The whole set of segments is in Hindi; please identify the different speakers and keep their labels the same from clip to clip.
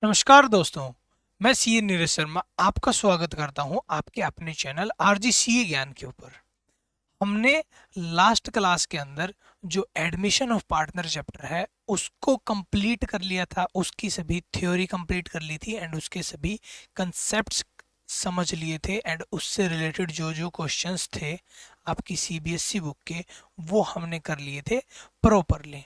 Speaker 1: नमस्कार दोस्तों। मैं सीए नीरज शर्मा आपका स्वागत करता हूं आपके अपने चैनल आरजी सीए ज्ञान के ऊपर। हमने लास्ट क्लास के अंदर जो एडमिशन ऑफ पार्टनर चैप्टर है उसको कंप्लीट कर लिया था, उसकी सभी थ्योरी कंप्लीट कर ली थी एंड उसके सभी कंसेप्ट्स समझ लिए थे एंड उससे रिलेटेड जो जो क्वेश्चंस थे आपकी सीबीएसई बुक के वो हमने कर लिए थे प्रॉपरली।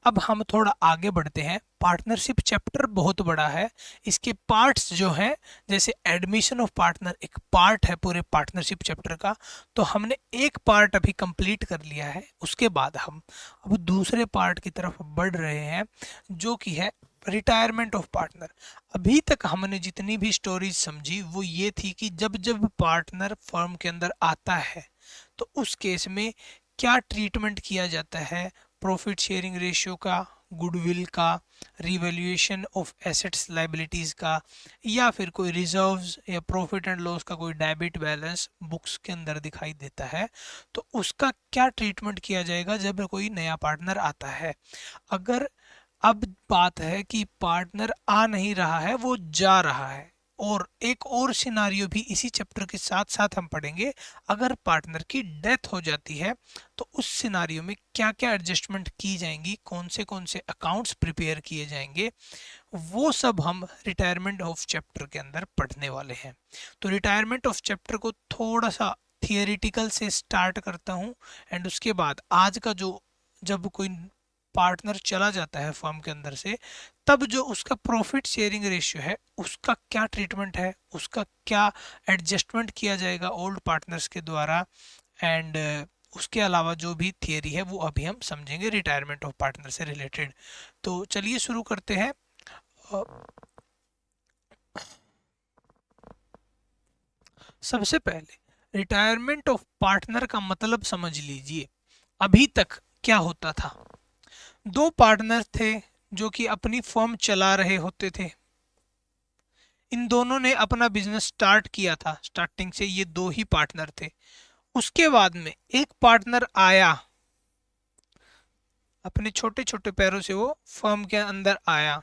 Speaker 1: अब हम थोड़ा आगे बढ़ते हैं। पार्टनरशिप चैप्टर बहुत बड़ा है, इसके पार्ट्स जो हैं जैसे एडमिशन ऑफ पार्टनर एक पार्ट है पूरे पार्टनरशिप चैप्टर का, तो हमने एक पार्ट अभी कंप्लीट कर लिया है। उसके बाद हम अब दूसरे पार्ट की तरफ बढ़ रहे हैं जो कि है रिटायरमेंट ऑफ पार्टनर। अभी तक हमने जितनी भी स्टोरीज समझी वो ये थी कि जब जब पार्टनर फर्म के अंदर आता है तो उस केस में क्या ट्रीटमेंट किया जाता है, प्रॉफिट शेयरिंग रेशियो का, गुडविल का, रिवैल्यूएशन ऑफ एसेट्स लाइबिलिटीज का, या फिर कोई रिजर्व्स या प्रॉफिट एंड लॉस का कोई डेबिट बैलेंस बुक्स के अंदर दिखाई देता है, तो उसका क्या ट्रीटमेंट किया जाएगा जब कोई नया पार्टनर आता है। अगर अब बात है कि पार्टनर आ नहीं रहा है, वो जा रहा है, और एक और सिनारियो भी इसी चैप्टर के साथ साथ हम पढ़ेंगे। अगर पार्टनर की डेथ हो जाती है तो उस सिनारियो में क्या क्या एडजस्टमेंट की जाएंगी, कौन से अकाउंट्स प्रिपेयर किए जाएंगे, वो सब हम रिटायरमेंट ऑफ चैप्टर के अंदर पढ़ने वाले हैं। तो रिटायरमेंट ऑफ चैप्टर को थोड़ा सा थियोरिटिकल से स्टार्ट करता हूँ एंड उसके बाद आज का जो, जब कोई पार्टनर चला जाता है फर्म के अंदर से, तब जो उसका प्रॉफिट शेयरिंग रेशियो है उसका क्या ट्रीटमेंट है, उसका क्या एडजस्टमेंट किया जाएगा ओल्ड पार्टनर्स के द्वारा, एंड उसके अलावा जो भी थियरी है वो अभी हम समझेंगे रिटायरमेंट ऑफ पार्टनर से रिलेटेड। तो चलिए शुरू करते हैं। अ, सबसे पहले रिटायरमेंट ऑफ पार्टनर का मतलब समझ लीजिए। अभी तक क्या होता था, दो पार्टनर थे जो कि अपनी फर्म चला रहे होते थे। इन दोनों ने अपना बिजनेस स्टार्ट किया था, स्टार्टिंग से ये दो ही पार्टनर थे। उसके बाद में एक पार्टनर आया, अपने छोटे छोटे पैरों से वो फर्म के अंदर आया,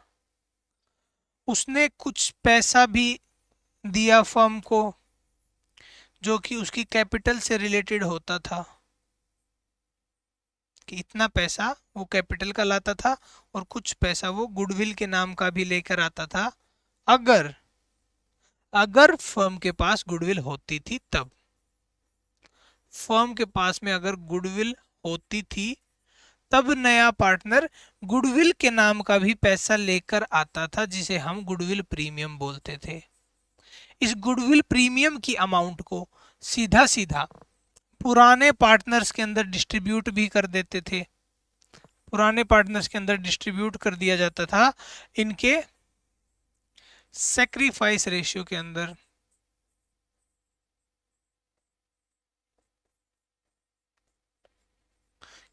Speaker 1: उसने कुछ पैसा भी दिया फर्म को जो कि उसकी कैपिटल से रिलेटेड होता था, कि इतना पैसा वो कैपिटल का लाता था और कुछ पैसा वो गुडविल के नाम का भी लेकर आता था। अगर अगर फर्म के पास गुडविल होती थी तब, फर्म के पास में अगर गुडविल होती थी तब नया पार्टनर गुडविल के नाम का भी पैसा लेकर आता था, जिसे हम गुडविल प्रीमियम बोलते थे। इस गुडविल प्रीमियम की अमाउंट को सीधा सीधा पुराने पार्टनर्स के अंदर डिस्ट्रीब्यूट भी कर देते थे, पुराने पार्टनर्स के अंदर डिस्ट्रीब्यूट कर दिया जाता था इनके सेक्रीफाइस रेशियो के अंदर।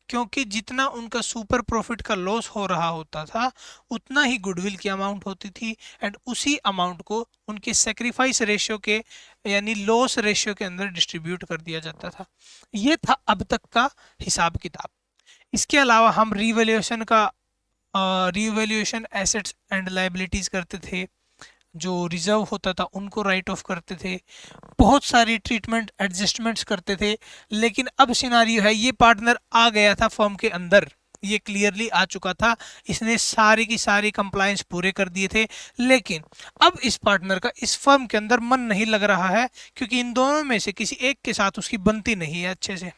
Speaker 1: क्योंकि जितना उनका सुपर प्रॉफिट का लॉस हो रहा होता था उतना ही गुडविल की अमाउंट होती थी, एंड उसी अमाउंट को उनके सेक्रीफाइस रेशियो के यानी लॉस रेशियो के अंदर डिस्ट्रीब्यूट कर दिया जाता था। ये था अब तक का हिसाब किताब। इसके अलावा हम रिवैल्यूएशन एसेट्स एंड लाइबिलिटीज करते थे, जो रिजर्व होता था उनको राइट ऑफ करते थे, बहुत सारी ट्रीटमेंट एडजस्टमेंट्स करते थे। लेकिन अब सिनारियो है, ये पार्टनर आ गया था फर्म के अंदर, ये क्लियरली आ चुका था, इसने सारी की सारी कंप्लायंस पूरे कर दिए थे, लेकिन अब इस पार्टनर का इस फर्म के अंदर मन नहीं लग रहा है क्योंकि इन दोनों में से किसी एक के साथ उसकी बनती नहीं है अच्छे से।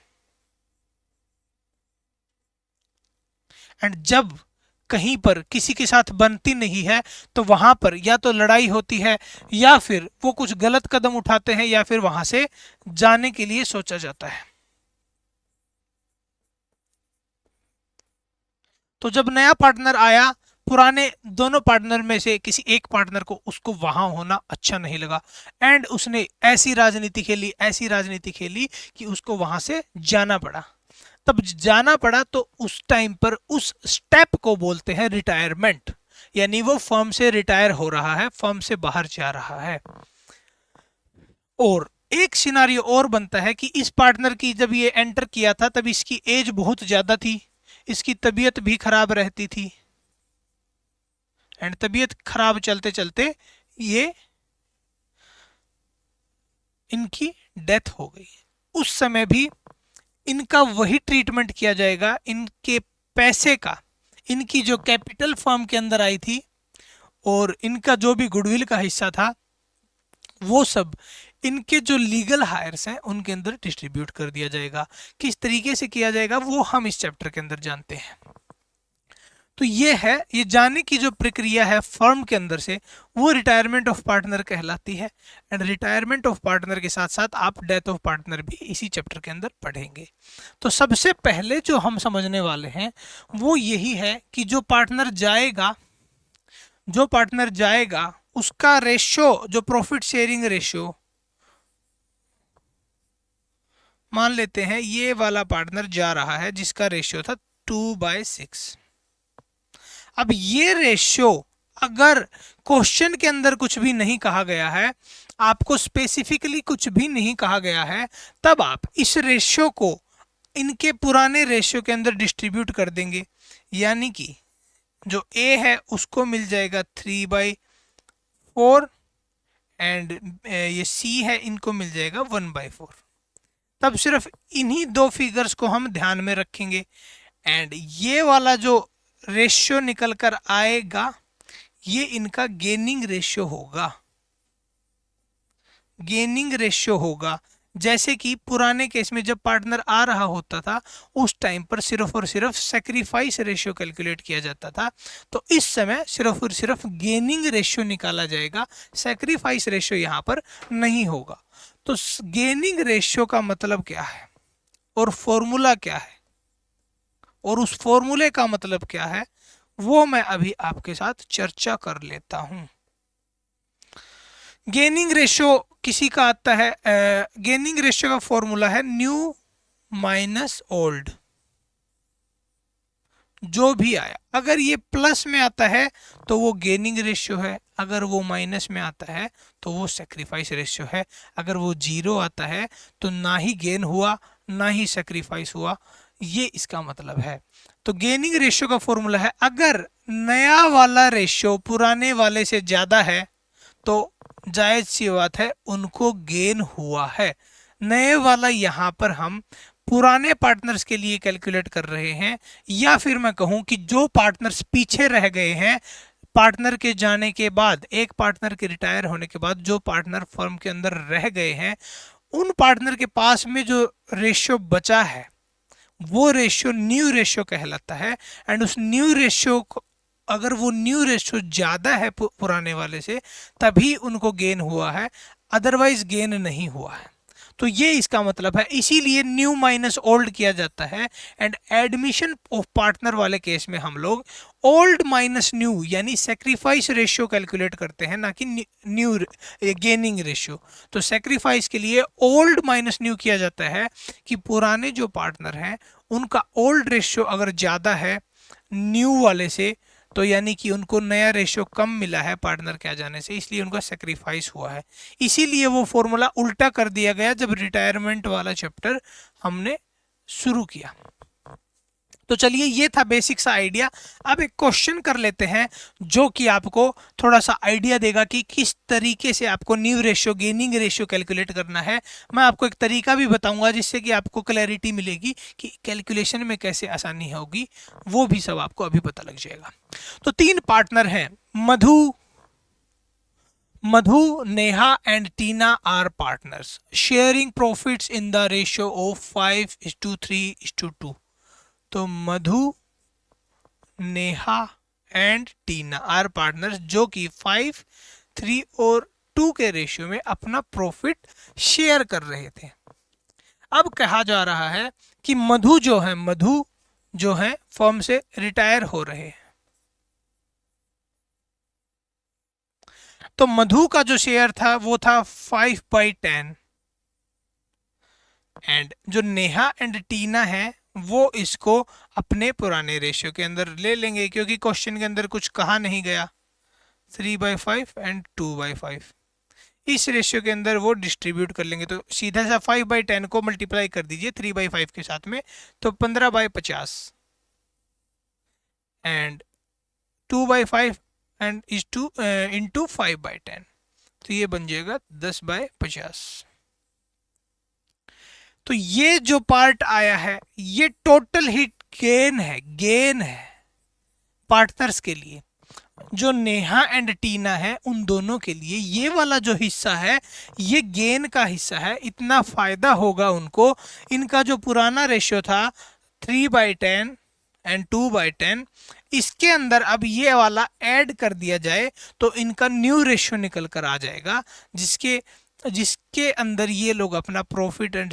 Speaker 1: एंड जब कहीं पर किसी के साथ बनती नहीं है तो वहां पर या तो लड़ाई होती है या फिर वो कुछ गलत कदम उठाते हैं या फिर वहां से जाने के लिए सोचा जाता है। तो जब नया पार्टनर आया, पुराने दोनों पार्टनर में से किसी एक पार्टनर को उसको वहां होना अच्छा नहीं लगा, एंड उसने ऐसी राजनीति खेली कि उसको वहां से जाना पड़ा। तब जाना पड़ा तो उस टाइम पर उस स्टेप को बोलते हैं रिटायरमेंट, यानी वो फर्म से रिटायर हो रहा है, फर्म से बाहर जा रहा है। और एक सिनारियो और बनता है कि इस पार्टनर की जब ये एंटर किया था तब इसकी एज बहुत ज्यादा थी, इसकी तबीयत भी खराब रहती थी, एंड तबीयत खराब चलते चलते ये इनकी डेथ हो गई। उस समय भी इनका वही ट्रीटमेंट किया जाएगा, इनके पैसे का, इनकी जो कैपिटल फर्म के अंदर आई थी और इनका जो भी गुडविल का हिस्सा था वो सब इनके जो लीगल हायर्स हैं उनके अंदर डिस्ट्रीब्यूट कर दिया जाएगा। किस तरीके से किया जाएगा वो हम इस चैप्टर के अंदर जानते हैं। तो ये है, ये जाने की जो प्रक्रिया है फर्म के अंदर से, वो रिटायरमेंट ऑफ पार्टनर कहलाती है। एंड रिटायरमेंट ऑफ पार्टनर के साथ साथ आप डेथ ऑफ पार्टनर भी इसी चैप्टर के अंदर पढ़ेंगे। तो सबसे पहले जो हम समझने वाले हैं वो यही है कि जो पार्टनर जाएगा उसका रेशियो, जो प्रॉफिट शेयरिंग रेशियो, मान लेते हैं ये वाला पार्टनर जा रहा है जिसका रेशियो था 2/6। अब ये रेशियो अगर क्वेश्चन के अंदर कुछ भी नहीं कहा गया है, आपको स्पेसिफिकली कुछ भी नहीं कहा गया है, तब आप इस रेशियो को इनके पुराने रेशियो के अंदर डिस्ट्रीब्यूट कर देंगे। यानी कि जो ए है उसको मिल जाएगा 3/4 एंड ये सी है इनको मिल जाएगा 1/4। तब सिर्फ इन्हीं दो फिगर्स को हम ध्यान में रखेंगे एंड ये वाला जो रेशियो निकल कर आएगा ये इनका गेनिंग रेशियो होगा। जैसे कि पुराने केस में जब पार्टनर आ रहा होता था उस टाइम पर सिर्फ और सिर्फ सैक्रिफाइस रेशियो कैलकुलेट किया जाता था, तो इस समय सिर्फ और सिर्फ गेनिंग रेशियो निकाला जाएगा, सैक्रिफाइस रेशियो यहाँ पर नहीं होगा। तो गेनिंग रेशियो का मतलब क्या है और फॉर्मूला क्या है और उस फॉर्मूले का मतलब क्या है वो मैं अभी आपके साथ चर्चा कर लेता हूं। गेनिंग रेशियो किसी का आता है, गेनिंग रेशियो का फॉर्मूला है न्यू माइनस ओल्ड। जो भी आया, अगर ये प्लस में आता है तो वो गेनिंग रेशियो है, अगर वो माइनस में आता है तो वो सेक्रीफाइस रेशियो है, अगर वो जीरो आता है तो ना ही गेन हुआ ना ही सेक्रीफाइस हुआ, ये इसका मतलब है। तो गेनिंग रेशियो का फॉर्मूला है, अगर नया वाला रेशियो पुराने वाले से ज्यादा है तो जायज सी बात है उनको गेन हुआ है। नए वाला यहाँ पर हम पुराने पार्टनर्स के लिए कैलकुलेट कर रहे हैं, या फिर मैं कहूं कि जो पार्टनर्स पीछे रह गए हैं पार्टनर के जाने के बाद, एक पार्टनर के रिटायर होने के बाद जो पार्टनर फर्म के अंदर रह गए हैं उन पार्टनर के पास में जो रेशियो बचा है वो रेशियो न्यू रेशियो कहलाता है। एंड उस न्यू रेशियो को, अगर वो न्यू रेशियो ज्यादा है पुराने वाले से तभी उनको गेन हुआ है, अदरवाइज गेन नहीं हुआ है। तो ये इसका मतलब है, इसीलिए न्यू माइनस ओल्ड किया जाता है। एंड एडमिशन ऑफ पार्टनर वाले केस में हम लोग ओल्ड माइनस न्यू यानी सेक्रीफाइस रेशियो कैलकुलेट करते हैं, ना कि न्यू गेनिंग रेशियो। तो सेक्रीफाइस के लिए ओल्ड माइनस न्यू किया जाता है कि पुराने जो पार्टनर हैं उनका ओल्ड रेशियो अगर ज़्यादा है न्यू वाले से तो यानी कि उनको नया रेशियो कम मिला है पार्टनर के आ जाने से, इसलिए उनका सेक्रीफाइस हुआ है। इसीलिए वो फॉर्मूला उल्टा कर दिया गया जब रिटायरमेंट वाला चैप्टर हमने शुरू किया। तो चलिए ये था बेसिक सा आइडिया। अब एक क्वेश्चन कर लेते हैं जो कि आपको थोड़ा सा आइडिया देगा कि किस तरीके से आपको new ratio gaining ratio calculate करना है। मैं आपको एक तरीका भी बताऊंगा जिससे कि आपको क्लैरिटी मिलेगी कि कैलकुलेशन में कैसे आसानी होगी, वो भी सब आपको अभी पता लग जाएगा। तो 3 पार्टनर हैं, Madhu, Neha and Tina are partners sharing profits in the ratio of 5:3:2। तो Madhu, Neha and Tina are partners जो कि 5, 3 और 2 के रेशियो में अपना प्रॉफिट शेयर कर रहे थे। अब कहा जा रहा है कि मधु जो है फर्म से रिटायर हो रहे हैं, तो मधु का जो शेयर था वो था 5/10 एंड जो नेहा एंड टीना है वो इसको अपने पुराने रेशियो के अंदर ले लेंगे, क्योंकि क्वेश्चन के अंदर कुछ कहा नहीं गया। 3/5 एंड 2/5 इस रेशियो के अंदर वो डिस्ट्रीब्यूट कर लेंगे। तो सीधा सा 5/10 को मल्टीप्लाई कर दीजिए 3/5 के साथ में, तो 15/50 and 2/5 and is two into 5/10, तो ये बन जाएगा 10/50। तो ये जो पार्ट आया है ये टोटल ही गेन है पार्टनर्स के लिए। जो नेहा एंड टीना है उन दोनों के लिए ये वाला जो हिस्सा है ये गेन का हिस्सा है, इतना फायदा होगा उनको। इनका जो पुराना रेशियो था 3/10 एंड 2/10, इसके अंदर अब ये वाला ऐड कर दिया जाए तो इनका न्यू रेशियो निकल कर आ जाएगा, जिसके अंदर ये लोग अपना प्रॉफिट एंड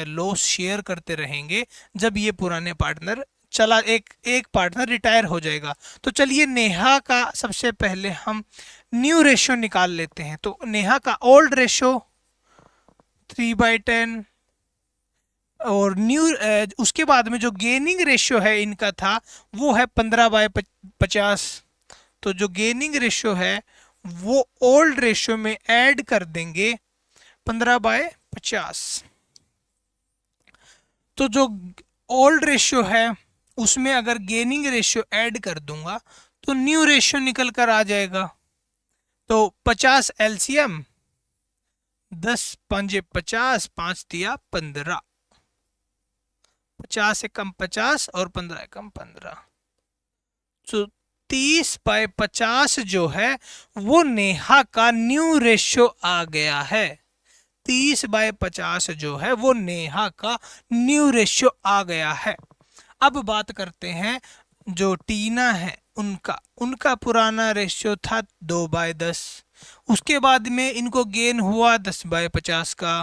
Speaker 1: लॉस शेयर करते रहेंगे जब ये पुराने पार्टनर चला एक पार्टनर रिटायर हो जाएगा। तो चलिए नेहा का सबसे पहले हम न्यू रेशियो निकाल लेते हैं। तो नेहा का ओल्ड रेशियो 3/10 और न्यू उसके बाद में जो गेनिंग रेशियो है इनका था वो है 15/50। तो जो गेनिंग रेशियो है वो ओल्ड रेशियो में ऐड कर देंगे 15/50। तो जो ओल्ड रेशियो है उसमें अगर गेनिंग रेशियो ऐड कर दूंगा तो न्यू रेशियो निकल कर आ जाएगा। तो 50 एलसीएम, 10×5 50, 5 दिया 15, 50 से कम 50 और 15 से कम 15, तो 30/50 जो है वो नेहा का न्यू रेशियो आ गया है। 30/50 जो है वो नेहा का न्यू रेशियो आ गया है। अब बात करते हैं जो टीना है उनका पुराना रेशियो था 2/10, उसके बाद में इनको गेन हुआ 10/50 का।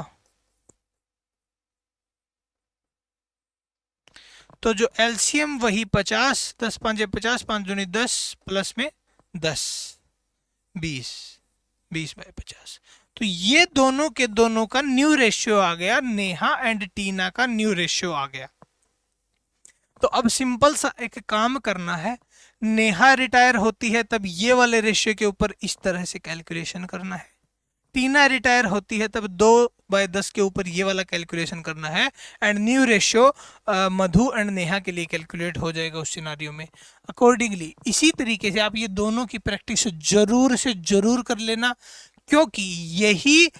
Speaker 1: तो जो एलसीएम वही 50, 10×5 50, 5×2 10 प्लस में 10, 20, 20/50। तो ये दोनों के दोनों का न्यू रेशियो आ गया, नेहा एंड टीना का न्यू रेशियो आ गया। तो अब सिंपल सा एक काम करना है, नेहा रिटायर होती है तब ये वाले रेशियो के ऊपर इस तरह से कैलकुलेशन करना है, टीना रिटायर होती है तब 2/10 के ऊपर ये वाला कैलकुलेशन करना है, and new ratio Madhu and Neha के लिए कैलकुलेट हो जाएगा उस सिनारियो में अकॉर्डिंगली। इसी तरीके से आप ये दोनों की प्रैक्टिस जरूर से जरूर कर लेना, क्योंकि यही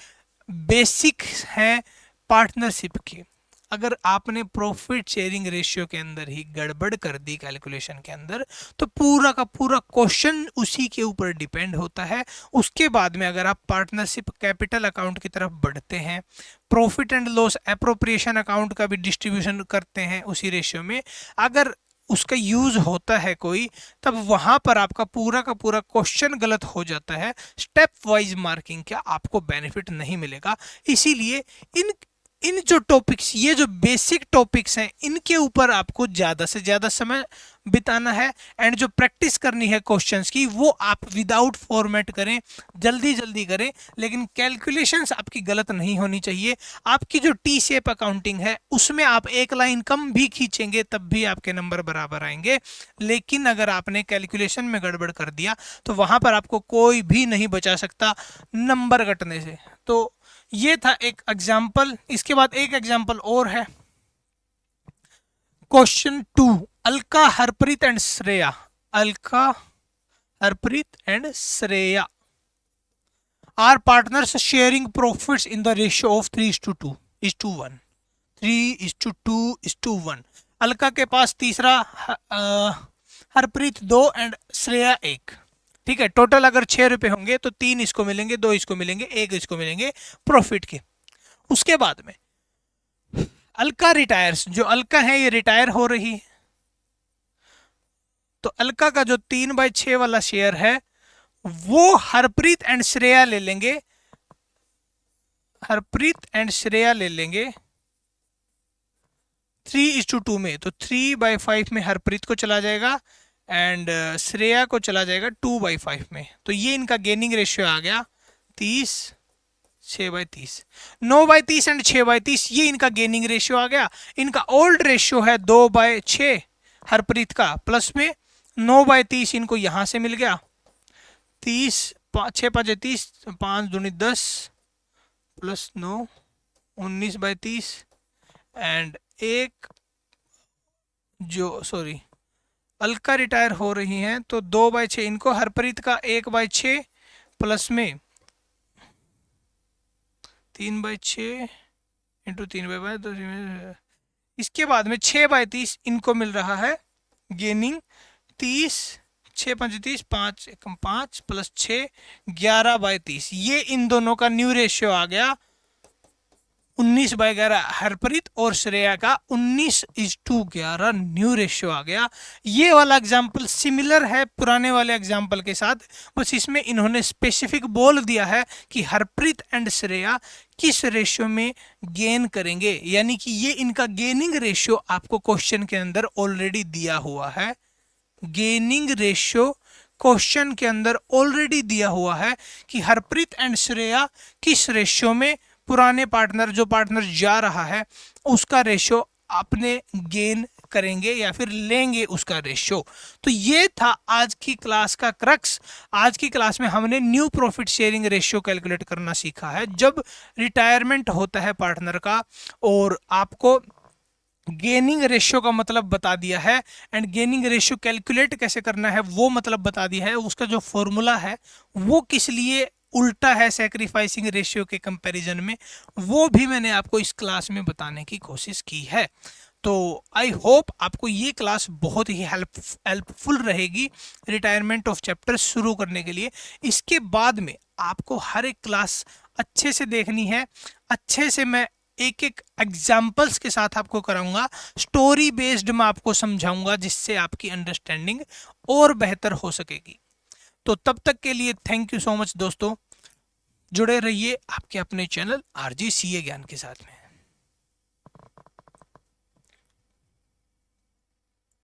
Speaker 1: बेसिक है पार्टनरशिप की। अगर आपने प्रॉफिट शेयरिंग रेशियो के अंदर ही गड़बड़ कर दी कैलकुलेशन के अंदर, तो पूरा का पूरा क्वेश्चन उसी के ऊपर डिपेंड होता है। उसके बाद में अगर आप पार्टनरशिप कैपिटल अकाउंट की तरफ बढ़ते हैं, profit and loss appropriation account का भी डिस्ट्रीब्यूशन करते हैं उसी रेशियो में, अगर उसका यूज होता है कोई, तब वहां पर आपका पूरा का पूरा क्वेश्चन गलत हो जाता है। स्टेप वाइज मार्किंग का आपको बेनिफिट नहीं मिलेगा। इसीलिए इन जो टॉपिक्स, ये जो बेसिक टॉपिक्स हैं, इनके ऊपर आपको ज़्यादा से ज़्यादा समय बिताना है, एंड जो प्रैक्टिस करनी है क्वेश्चंस की वो आप विदाउट फॉर्मेट करें, जल्दी जल्दी करें, लेकिन कैलकुलेशंस आपकी गलत नहीं होनी चाहिए। आपकी जो टी शेप अकाउंटिंग है उसमें आप एक लाइन कम भी खींचेंगे तब भी आपके नंबर बराबर आएंगे, लेकिन अगर आपने कैलकुलेशन में गड़बड़ कर दिया तो वहाँ पर आपको कोई भी नहीं बचा सकता नंबर कटने से। तो ये था एक एग्जाम्पल। इसके बाद एक एग्जाम्पल और है, question 2, Alka Harpreet and Shreya. Alka Harpreet and Shreya are partners sharing profits in the ratio of 3:2:1। 3:2:1। Alka के पास तीसरा, हरप्रीत 2 एंड श्रेया 1। ठीक है, टोटल अगर 6 रुपए होंगे तो 3 इसको मिलेंगे, 2 इसको मिलेंगे, 1 इसको मिलेंगे प्रॉफिट के। उसके बाद में अलका रिटायर्स, जो अलका है ये रिटायर हो रही है, तो अलका का जो 3/6 वाला शेयर है वो हरप्रीत एंड श्रेया ले लेंगे, हरप्रीत एंड श्रेया ले लेंगे 3:2 में। तो 3/5 में हरप्रीत को चला जाएगा एंड श्रेया को चला जाएगा 2/5 में। तो ये इनका गेनिंग रेशियो आ गया 30, 6/30, 9/30 एंड 6/30, ये इनका गेनिंग रेशियो आ गया। इनका ओल्ड रेशियो है 2/6 हरप्रीत का, प्लस में 9/30 इनको यहां से मिल गया, 30, 6×5 30, 5×2 10 प्लस 9, 19/30 एंड एक जो अलका रिटायर हो रही हैं तो 2/6 इनको, हरप्रीत का 1/6 प्लस में 3/6 इंटू 3/5 तो इसके बाद में 6/30 इनको मिल रहा है गेनिंग। 30 6 5 30 5 एकम 5 प्लस 6 11/30, ये इन दोनों का न्यू रेशियो आ गया 19/11। हरप्रीत और श्रेया का 19:11 न्यू रेशियो आ गया। ये वाला एग्जाम्पल सिमिलर है पुराने वाले एग्जाम्पल के साथ, बस इसमें इन्होंने स्पेसिफिक बोल दिया है कि हरप्रीत एंड श्रेया किस रेशियो में गेन करेंगे, यानी कि ये इनका गेनिंग रेशियो आपको क्वेश्चन के अंदर ऑलरेडी दिया हुआ है। गेनिंग रेशियो क्वेश्चन के अंदर ऑलरेडी दिया हुआ है कि हरप्रीत एंड श्रेया किस रेशियो में पुराने पार्टनर, जो पार्टनर जा रहा है उसका रेशियो अपने गेन करेंगे या फिर लेंगे उसका रेशियो। तो ये था आज की क्लास का क्रक्स। आज की क्लास में हमने new profit sharing ratio calculate करना सीखा है जब रिटायरमेंट होता है पार्टनर का, और आपको गेनिंग रेशियो का मतलब बता दिया है एंड गेनिंग रेशियो कैलकुलेट कैसे करना है वो मतलब बता दिया है। उसका जो फॉर्मूला है वो किस लिए उल्टा है सेक्रीफाइसिंग रेशियो के कंपैरिजन में, वो भी मैंने आपको इस क्लास में बताने की कोशिश की है। तो आई होप आपको ये क्लास बहुत ही हेल्पफुल रहेगी रिटायरमेंट ऑफ चैप्टर शुरू करने के लिए। इसके बाद में आपको हर एक क्लास अच्छे से देखनी है, अच्छे से मैं एक एक एग्जाम्पल्स के साथ आपको कराऊंगा, स्टोरी बेस्ड मैं आपको समझाऊंगा जिससे आपकी अंडरस्टैंडिंग और बेहतर हो सकेगी। तो तब तक के लिए थैंक यू सो मच दोस्तों, जुड़े रहिए आपके अपने चैनल आरजी सीए ज्ञान के साथ में।